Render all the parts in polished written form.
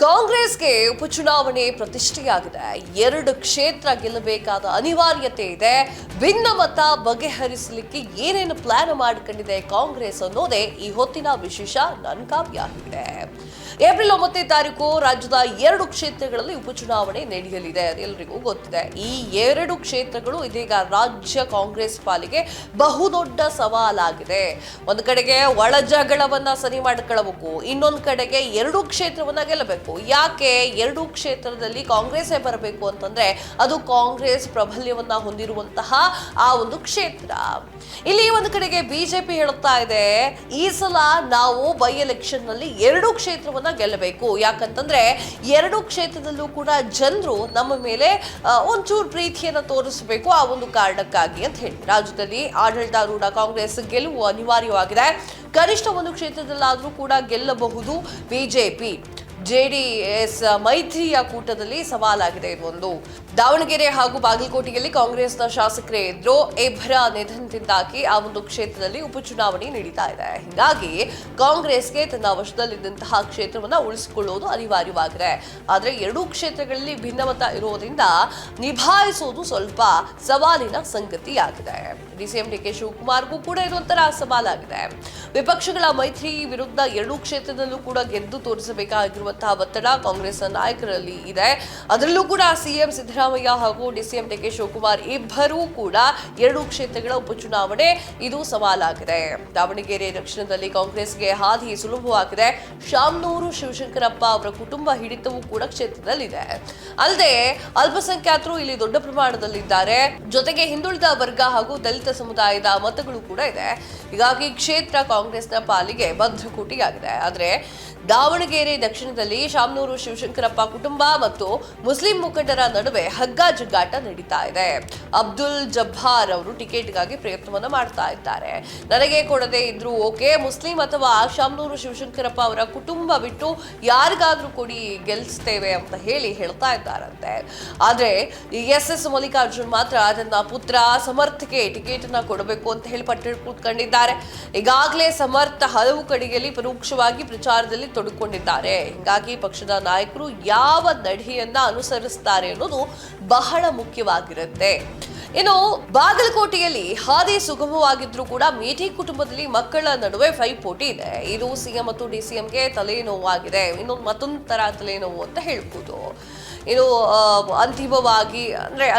ಕಾಂಗ್ರೆಸ್ಗೆ ಉಪಚುನಾವಣೆ ಪ್ರತಿಷ್ಠೆಯಾಗಿದೆ. 2 ಕ್ಷೇತ್ರ ಗೆಲ್ಲಬೇಕಾದ ಅನಿವಾರ್ಯತೆ ಇದೆ. ಭಿನ್ನಮತ ಬಗೆಹರಿಸಲಿಕ್ಕೆ ಏನೇನು ಪ್ಲಾನ್ ಮಾಡಿಕೊಂಡಿದೆ ಕಾಂಗ್ರೆಸ್ ಅನ್ನೋದೇ ಈ ಹೊತ್ತಿನ ವಿಶೇಷ ನನ್ನ ಕಾವ್ಯ ಆಗಿದೆ. ಏಪ್ರಿಲ್ 9ನೇ ತಾರೀಕು ರಾಜ್ಯದ 2 ಕ್ಷೇತ್ರಗಳಲ್ಲಿ ಉಪಚುನಾವಣೆ ನಡೆಯಲಿದೆ. ಅದೆಲ್ಲರಿಗೂ ಗೊತ್ತಿದೆ. ಈ 2 ಕ್ಷೇತ್ರಗಳು ಇದೀಗ ರಾಜ್ಯ ಕಾಂಗ್ರೆಸ್ ಪಾಲಿಗೆ ಬಹುದೊಡ್ಡ ಸವಾಲಾಗಿದೆ. ಒಂದು ಕಡೆಗೆ ಒಳ ಜಗಳವನ್ನ ಸರಿ ಮಾಡಿಕೊಳ್ಳಬೇಕು, ಇನ್ನೊಂದು ಕಡೆಗೆ 2 ಕ್ಷೇತ್ರವನ್ನ ಗೆಲ್ಲಬೇಕು. ಯಾಕೆ 2 ಕ್ಷೇತ್ರದಲ್ಲಿ ಕಾಂಗ್ರೆಸ್ಸೇ ಬರಬೇಕು ಅಂತಂದ್ರೆ ಅದು ಕಾಂಗ್ರೆಸ್ ಪ್ರಾಬಲ್ಯವನ್ನ ಹೊಂದಿರುವಂತಹ ಆ ಒಂದು ಕ್ಷೇತ್ರ. ಇಲ್ಲಿ ಒಂದು ಕಡೆಗೆ ಬಿಜೆಪಿ ಹೇಳುತ್ತಾ ಇದೆ, ಈ ಸಲ ನಾವು ಬೈ ಎಲೆಕ್ಷನ್ ನಲ್ಲಿ 2 ಕ್ಷೇತ್ರವನ್ನ ಗೆಲ್ಲಬೇಕು. ಯಾಕಂತಂದ್ರೆ 2 ಕ್ಷೇತ್ರದಲ್ಲೂ ಕೂಡ ಜನರು ನಮ್ಮ ಮೇಲೆ ಒಂಚೂರು ಪ್ರೀತಿಯನ್ನ ತೋರಿಸಬೇಕು, ಆ ಒಂದು ಕಾರಣಕ್ಕಾಗಿ ಅಂತ ಹೇಳಿ ರಾಜ್ಯದಲ್ಲಿ ಆಡಳಿತಾರೂಢ ಕಾಂಗ್ರೆಸ್ ಗೆಲುವು ಅನಿವಾರ್ಯವಾಗಿದೆ. ಕನಿಷ್ಠ ಒಂದು ಕ್ಷೇತ್ರದಲ್ಲಾದ್ರೂ ಕೂಡ ಗೆಲ್ಲಬಹುದು. ಬಿಜೆಪಿ ಜೆಡಿಎಸ್ ಮೈತ್ರಿಯ ಕೂಟದಲ್ಲಿ ಸವಾಲಾಗಿದೆ. ಇದೊಂದು ದಾವಣಗೆರೆ ಹಾಗೂ ಬಾಗಲಕೋಟೆಯಲ್ಲಿ ಕಾಂಗ್ರೆಸ್ನ ಶಾಸಕರೇ ಇದ್ರು. ಇಬ್ಬರ ನಿಧನದಿಂದಾಗಿ ಆ ಒಂದು ಕ್ಷೇತ್ರದಲ್ಲಿ ಉಪಚುನಾವಣೆ ನಡೀತಾ ಇದೆ. ಹೀಗಾಗಿ ಕಾಂಗ್ರೆಸ್ಗೆ ತನ್ನ ವಶದಲ್ಲಿದ್ದಂತಹ ಕ್ಷೇತ್ರವನ್ನ ಉಳಿಸಿಕೊಳ್ಳುವುದು ಅನಿವಾರ್ಯವಾಗಿದೆ. ಆದ್ರೆ 2 ಕ್ಷೇತ್ರಗಳಲ್ಲಿ ಭಿನ್ನಮತ ಇರೋದ್ರಿಂದ ನಿಭಾಯಿಸುವುದು ಸ್ವಲ್ಪ ಸವಾಲಿನ ಸಂಗತಿಯಾಗಿದೆ. ಡಿಸಿಎಂ ಡಿಕೆ ಶಿವಕುಮಾರ್ಗೂ ಕೂಡ ಇದೊಂಥರ ಸವಾಲಾಗಿದೆ. ವಿಪಕ್ಷಗಳ ಮೈತ್ರಿ ವಿರುದ್ಧ 2 ಕ್ಷೇತ್ರದಲ್ಲೂ ಕೂಡ ಗೆದ್ದು ತೋರಿಸಬೇಕಾಗಿರುವಂತಹ ಒತ್ತಡ ಕಾಂಗ್ರೆಸ್ ನಾಯಕರಲ್ಲಿ ಇದೆ. ಅದರಲ್ಲೂ ಕೂಡ ಸಿಎಂ ಸಿದ್ದರಾಮಯ್ಯ ಹಾಗೂ ಡಿಸಿಎಂ ಡಿಕೆ ಶಿವಕುಮಾರ್ ಇಬ್ಬರೂ ಕೂಡ 2 ಕ್ಷೇತ್ರಗಳ ಉಪಚುನಾವಣೆ ಇದು ಸವಾಲಾಗಿದೆ. ದಾವಣಗೆರೆ ದಕ್ಷಿಣದಲ್ಲಿ ಕಾಂಗ್ರೆಸ್ಗೆ ಹಾದಿ ಸುಲಭವಾಗಿದೆ. ಶಾಮನೂರು ಶಿವಶಂಕರಪ್ಪ ಅವರ ಕುಟುಂಬ ಹಿಡಿತವೂ ಕೂಡ ಕ್ಷೇತ್ರದಲ್ಲಿದೆ. ಅಲ್ಲದೆ ಅಲ್ಪಸಂಖ್ಯಾತರು ಇಲ್ಲಿ ದೊಡ್ಡ ಪ್ರಮಾಣದಲ್ಲಿದ್ದಾರೆ. ಜೊತೆಗೆ ಹಿಂದುಳಿದ ವರ್ಗ ಹಾಗೂ ದಲಿತ ಸಮುದಾಯದ ಮತಗಳು ಕೂಡ ಇದೆ. ಹೀಗಾಗಿ ಕ್ಷೇತ್ರ ಕಾಂಗ್ರೆಸ್ನ ಪಾಲಿಗೆ ಭದ್ರಕೋಟೆಯಾಗಿದೆ. ಆದರೆ ದಾವಣಗೆರೆ ದಕ್ಷಿಣದಲ್ಲಿ ಶಾಮನೂರು ಶಿವಶಂಕರಪ್ಪ ಕುಟುಂಬ ಮತ್ತು ಮುಸ್ಲಿಂ ಮುಖಂಡರ ನಡುವೆ ಹಗ್ಗಾಜಗ್ಗಾಟ ನಡೀತಾ ಇದೆ. ಅಬ್ದುಲ್ ಜಬ್ಬಾರ್ ಅವರು ಟಿಕೆಟ್ಗಾಗಿ ಪ್ರಯತ್ನವನ್ನ ಮಾಡ್ತಾ ಇದ್ದಾರೆ. ನನಗೆ ಕೊಡದೆ ಇದ್ರು ಓಕೆ, ಮುಸ್ಲಿಂ ಅಥವಾ ಶಾಮನೂರು ಶಿವಶಂಕರಪ್ಪ ಅವರ ಕುಟುಂಬ ಬಿಟ್ಟು ಯಾರಿಗಾದ್ರೂ ಕೊಡಿ, ಗೆಲ್ಲಿಸ್ತೇವೆ ಅಂತ ಹೇಳ್ತಾ ಇದ್ದಾರಂತೆ. ಆದ್ರೆ ಎಸ್ ಮಲ್ಲಿಕಾರ್ಜುನ್ ಮಾತ್ರ ತನ್ನ ಪುತ್ರ ಸಮರ್ಥಕ್ಕೆ ಟಿಕೆಟ್ ಅನ್ನ ಕೊಡಬೇಕು ಅಂತ ಹೇಳಿ ಪಟ್ಟು ಕೂತ್ಕೊಂಡಿದ್ದಾರೆ. ಈಗಾಗಲೇ ಸಮರ್ಥ ಹಲವು ಕಡೆಯಲ್ಲಿ ಪರೋಕ್ಷವಾಗಿ ಪ್ರಚಾರದಲ್ಲಿ ತೊಡಕೊಂಡಿದ್ದಾರೆ. ಹೀಗಾಗಿ ಪಕ್ಷದ ನಾಯಕರು ಯಾವ ನಡೆಯನ್ನ ಅನುಸರಿಸುತ್ತಾರೆ ಅನ್ನೋದು ಬಹಳ ಮುಖ್ಯವಾಗಿರುತ್ತೆ. ಇನ್ನು ಬಾಗಲಕೋಟೆಯಲ್ಲಿ ಹಾದಿ ಸುಗಮವಾಗಿದ್ರೂ ಕೂಡ ಮೇಟಿ ಕುಟುಂಬದಲ್ಲಿ ಮಕ್ಕಳ ನಡುವೆ ಪೈಪೋಟಿ ಇದೆ. ಇದು ಸಿಎಂ ಮತ್ತು ಡಿಸಿಎಂಗೆ ತಲೆನೋವಾಗಿದೆ. ಮತ್ತೊಂದು ತರ ತಲೆನೋವು ಅಂತ ಹೇಳ್ಬೋದು. ಇನ್ನು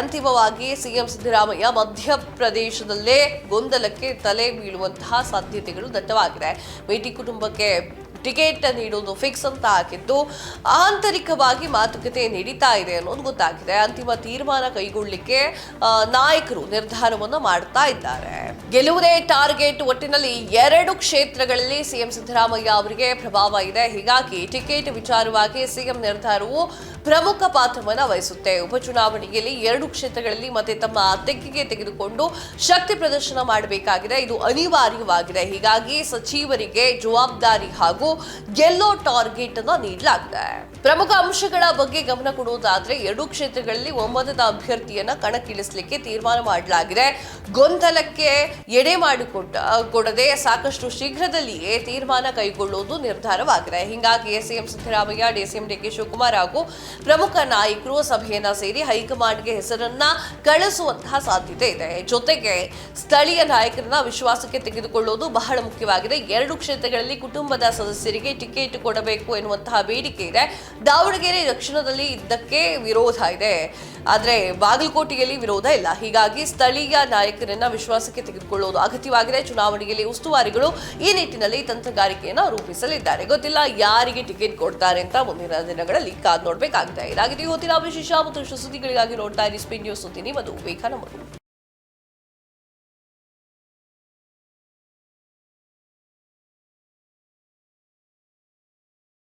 ಅಂತಿಮವಾಗಿ ಸಿಎಂ ಸಿದ್ದರಾಮಯ್ಯ ಮಧ್ಯಪ್ರದೇಶದಲ್ಲೇ ಗೊಂದಲಕ್ಕೆ ತಲೆ ಬೀಳುವಂತಹ ಸಾಧ್ಯತೆಗಳು ದಟ್ಟವಾಗಿದೆ. ಮೇಟಿ ಕುಟುಂಬಕ್ಕೆ ಟಿಕೆಟ್ ನೀಡುವುದು ಫಿಕ್ಸ್ ಅಂತ ಹಾಕಿದ್ದು ಆಂತರಿಕವಾಗಿ ಮಾತುಕತೆ ನಡೀತಾ ಇದೆ ಅನ್ನೋದು ಗೊತ್ತಾಗಿದೆ. ಅಂತಿಮ ತೀರ್ಮಾನ ಕೈಗೊಳ್ಳಲಿಕ್ಕೆ ನಾಯಕರು ನಿರ್ಧಾರವನ್ನು ಮಾಡ್ತಾ ಇದ್ದಾರೆ. ಗೆಲ್ಲುವುದೇ ಟಾರ್ಗೆಟ್. ಒಟ್ಟಿನಲ್ಲಿ 2 ಕ್ಷೇತ್ರಗಳಲ್ಲಿ ಸಿಎಂ ಸಿದ್ದರಾಮಯ್ಯ ಅವರಿಗೆ ಪ್ರಭಾವ ಇದೆ. ಹೀಗಾಗಿ ಟಿಕೆಟ್ ವಿಚಾರವಾಗಿ ಸಿಎಂ ನಿರ್ಧಾರವು ಪ್ರಮುಖ ಪಾತ್ರವನ್ನು ವಹಿಸುತ್ತೆ. ಉಪಚುನಾವಣೆಯಲ್ಲಿ 2 ಕ್ಷೇತ್ರಗಳಲ್ಲಿ ಮತ್ತೆ ತಮ್ಮ ತೆಕ್ಕೆಗೆ ತೆಗೆದುಕೊಂಡು ಶಕ್ತಿ ಪ್ರದರ್ಶನ ಮಾಡಬೇಕಾಗಿದೆ. ಇದು ಅನಿವಾರ್ಯವಾಗಿದೆ. ಹೀಗಾಗಿ ಸಚಿವರಿಗೆ ಜವಾಬ್ದಾರಿ ಹಾಗೂ ಗೆಲ್ಲೋ ಟಾರ್ಗೆಟ್ ಅನ್ನು ನೀಡಲಾಗಿದೆ. ಪ್ರಮುಖ ಅಂಶಗಳ ಬಗ್ಗೆ ಗಮನ ಕೊಡುವುದಾದ್ರೆ 2 ಕ್ಷೇತ್ರಗಳಲ್ಲಿ ಒಮ್ಮತದ ಅಭ್ಯರ್ಥಿಯನ್ನ ಕಣಕ್ಕಿಳಿಸಲಿಕ್ಕೆ ತೀರ್ಮಾನ ಮಾಡಲಾಗಿದೆ. ಗೊಂದಲಕ್ಕೆ ಎಡೆ ಮಾಡಿಕೊಡದೆ ಸಾಕಷ್ಟು ಶೀಘ್ರದಲ್ಲಿಯೇ ತೀರ್ಮಾನ ಕೈಗೊಳ್ಳುವುದು ನಿರ್ಧಾರವಾಗಿದೆ. ಹೀಗಾಗಿ CM Siddaramaiah, DCM DK Shivakumar ಹಾಗೂ ಪ್ರಮುಖ ನಾಯಕರು ಸಭೆಯನ್ನ ಸೇರಿ ಹೈಕಮಾಂಡ್ಗೆ ಹೆಸರನ್ನ ಕಳಿಸುವಂತಹ ಸಾಧ್ಯತೆ ಇದೆ. ಜೊತೆಗೆ ಸ್ಥಳೀಯ ನಾಯಕರನ್ನ ವಿಶ್ವಾಸಕ್ಕೆ ತೆಗೆದುಕೊಳ್ಳುವುದು ಬಹಳ ಮುಖ್ಯವಾಗಿದೆ. 2 ಕ್ಷೇತ್ರಗಳಲ್ಲಿ ಕುಟುಂಬದ ಸದಸ್ಯರಿಗೆ ಟಿಕೆಟ್ ಕೊಡಬೇಕು ಎನ್ನುವಂತಹ ಬೇಡಿಕೆ ಇದೆ. ದಾವಣಗೆರೆ ದಕ್ಷಿಣದಲ್ಲಿ ಇದಕ್ಕೆ ವಿರೋಧ ಇದೆ. ಆದ್ರೆ ಬಾಗಲಕೋಟೆಯಲ್ಲಿ ವಿರೋಧ ಇಲ್ಲ. ಹೀಗಾಗಿ ಸ್ಥಳೀಯ ನಾಯಕರನ್ನ ವಿಶ್ವಾಸಕ್ಕೆ ತೆಗೆದುಕೊಳ್ಳುವುದು ಅಗತ್ಯವಾಗಿದೆ. ಚುನಾವಣೆಯಲ್ಲಿ ಉಸ್ತುವಾರಿಗಳು ಈ ನಿಟ್ಟಿನಲ್ಲಿ ತಂತ್ರಗಾರಿಕೆಯನ್ನು ರೂಪಿಸಲಿದ್ದಾರೆ. ಗೊತ್ತಿಲ್ಲ ಯಾರಿಗೆ ಟಿಕೆಟ್ ಕೊಡ್ತಾರೆ ಅಂತ ಮುಂದಿನ ದಿನಗಳಲ್ಲಿ ಕಾದು ನೋಡಬೇಕಾಗಿದೆ. ಇದಾಗಿದೆ ಇವತ್ತಿನ ವಿಶೇಷ ಮತ್ತು ಸುದ್ದಿಗಳಿಗಾಗಿ ನೋಡ್ತಾ ಇರಿ ಸ್ಪೀಡ್ ನ್ಯೂಸ್. ಸುದ್ದಿ ನಿಮ್ಮದು ವೇಗ ನಮ್ಮದು.